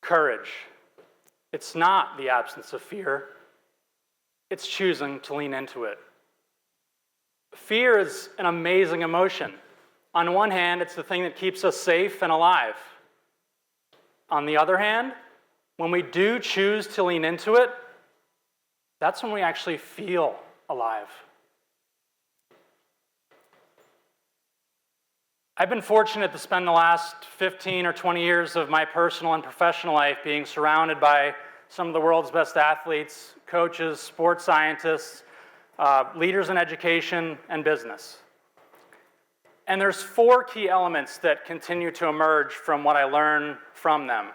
Courage. It's not the absence of fear. It's choosing to lean into it. Fear is an amazing emotion. On one hand, it's the thing that keeps us safe and alive. On the other hand, when we do choose to lean into it, that's when we actually feel alive. I've been fortunate to spend the last 15 or 20 years of my personal and professional life being surrounded by some of the world's best athletes, coaches, sports scientists, leaders in education and business. And there's 4 key elements that continue to emerge from what I learn from them.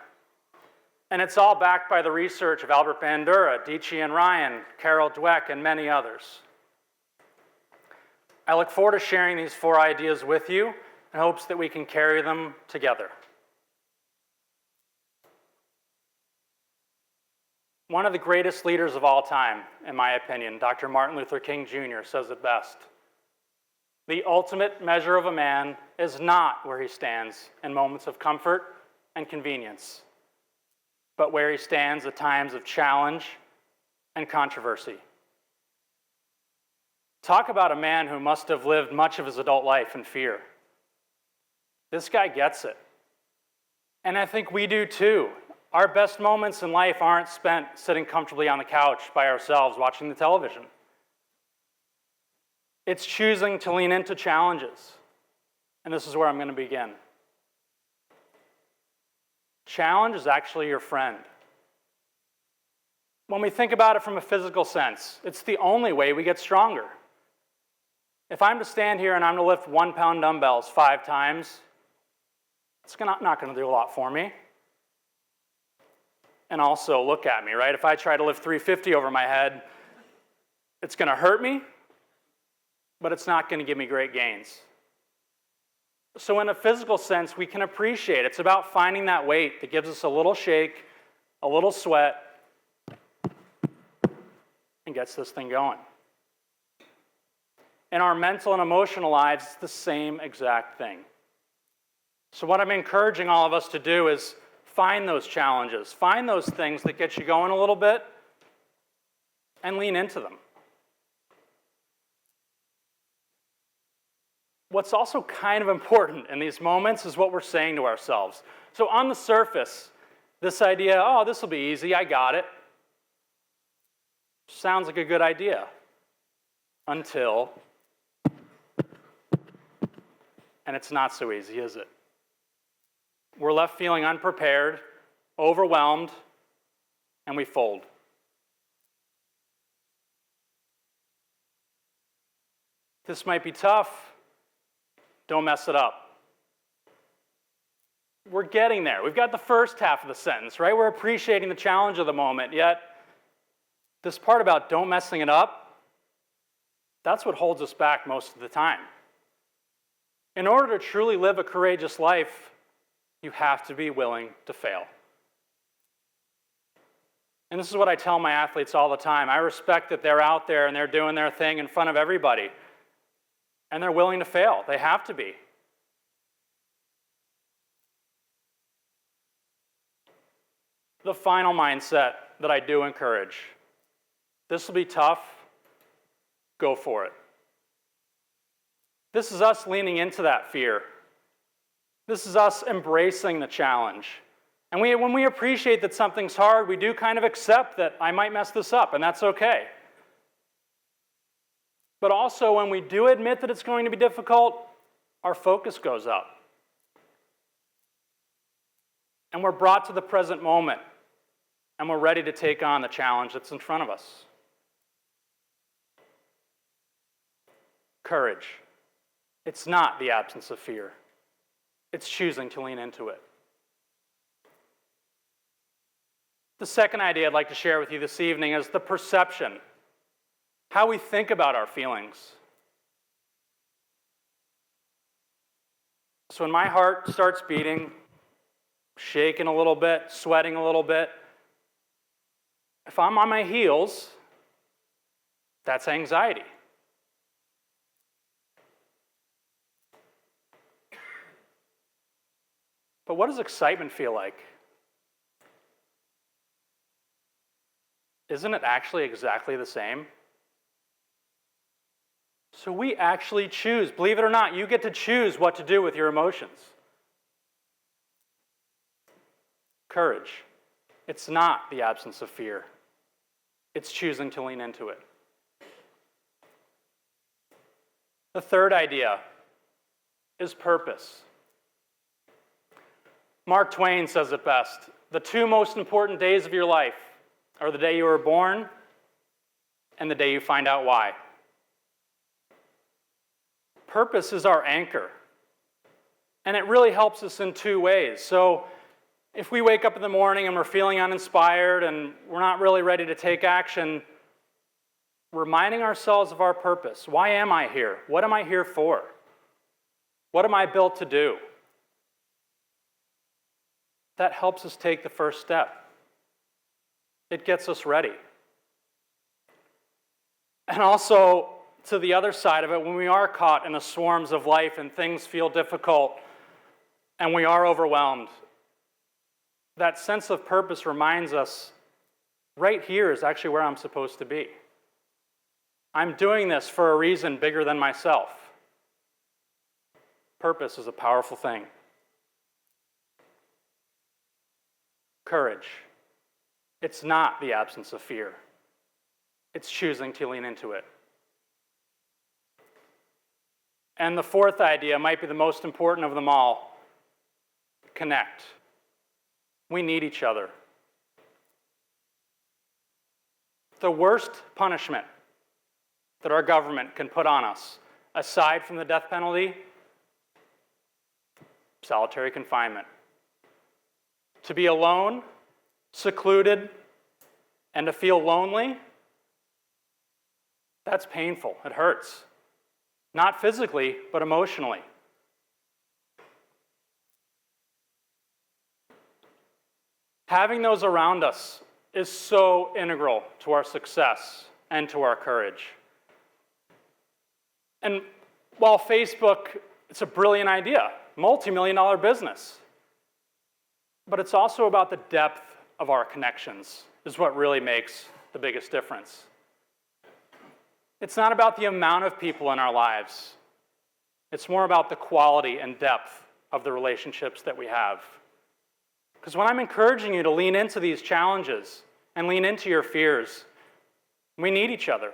And it's all backed by the research of Albert Bandura, Dici Ryan, Carol Dweck, and many others. I look forward to sharing these 4 ideas with you in hopes that we can carry them together. One of the greatest leaders of all time, in my opinion, Dr. Martin Luther King Jr., says it best. The ultimate measure of a man is not where he stands in moments of comfort and convenience, but where he stands at times of challenge and controversy. Talk about a man who must have lived much of his adult life in fear. This guy gets it. And I think we do too. Our best moments in life aren't spent sitting comfortably on the couch by ourselves watching the television. It's choosing to lean into challenges. And this is where I'm going to begin. Challenge is actually your friend. When we think about it from a physical sense, it's the only way we get stronger. If I'm to stand here and I'm to lift 1-pound dumbbells 5 times, it's not going to do a lot for me. And also, look at me, right? If I try to lift 350 over my head, it's going to hurt me, but it's not going to give me great gains. So in a physical sense, we can appreciate it. It's about finding that weight that gives us a little shake, a little sweat, and gets this thing going. In our mental and emotional lives, it's the same exact thing. So what I'm encouraging all of us to do is find those challenges, find those things that get you going a little bit, and lean into them. What's also kind of important in these moments is what we're saying to ourselves. So on the surface, this idea, oh, this will be easy, I got it, sounds like a good idea, until, and it's not so easy, is it? We're left feeling unprepared, overwhelmed, and we fold. This might be tough. Don't mess it up. We're getting there. We've got the first half of the sentence, right? We're appreciating the challenge of the moment, yet this part about don't messing it up, that's what holds us back most of the time. In order to truly live a courageous life, you have to be willing to fail. And this is what I tell my athletes all the time. I respect that they're out there and they're doing their thing in front of everybody. And they're willing to fail. They have to be. The final mindset that I do encourage. This will be tough. Go for it. This is us leaning into that fear. This is us embracing the challenge. And when we appreciate that something's hard, we do kind of accept that I might mess this up, and that's okay. But also, when we do admit that it's going to be difficult, our focus goes up. And we're brought to the present moment, and we're ready to take on the challenge that's in front of us. Courage. It's not the absence of fear. It's choosing to lean into it. The second idea I'd like to share with you this evening is the perception, how we think about our feelings. So when my heart starts beating, shaking a little bit, sweating a little bit, if I'm on my heels, that's anxiety. But what does excitement feel like? isn't it actually exactly the same? So we actually choose. Believe it or not, you get to choose what to do with your emotions. Courage. It's not the absence of fear. It's choosing to lean into it. The third idea is purpose. Mark Twain says it best. The two most important days of your life are the day you were born and the day you find out why. Purpose is our anchor. And it really helps us in two ways. So if we wake up in the morning and we're feeling uninspired and we're not really ready to take action, reminding ourselves of our purpose. Why am I here? What am I here for? What am I built to do? That helps us take the first step. It gets us ready. And also, to the other side of it, when we are caught in the swarms of life and things feel difficult and we are overwhelmed, that sense of purpose reminds us, right here is actually where I'm supposed to be. I'm doing this for a reason bigger than myself. Purpose is a powerful thing. Courage. It's not the absence of fear. It's choosing to lean into it. And the fourth idea might be the most important of them all. Connect. We need each other. The worst punishment that our government can put on us, aside from the death penalty, solitary confinement. To be alone, secluded, and to feel lonely, that's painful. It hurts. Not physically, but emotionally. Having those around us is so integral to our success and to our courage. And while Facebook, it's a brilliant idea, multi-million-dollar business, but it's also about the depth of our connections is what really makes the biggest difference. It's not about the amount of people in our lives. It's more about the quality and depth of the relationships that we have. Because when I'm encouraging you to lean into these challenges and lean into your fears, we need each other.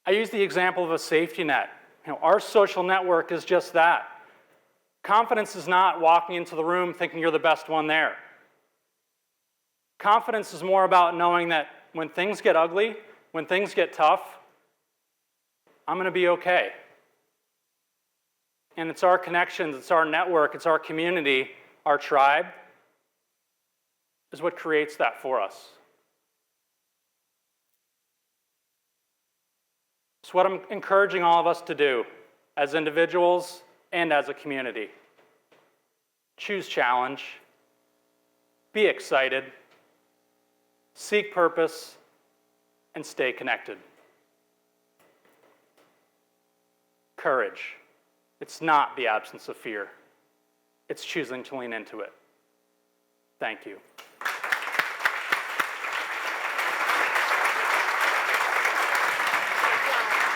I use the example of a safety net. Our social network is just that. Confidence is not walking into the room thinking you're the best one there. Confidence is more about knowing that when things get ugly, when things get tough, I'm going to be okay. And it's our connections, it's our network, it's our community, our tribe, is what creates that for us. It's what I'm encouraging all of us to do as individuals and as a community. Choose challenge, be excited, seek purpose, and stay connected. Courage. It's not the absence of fear. It's choosing to lean into it. Thank you.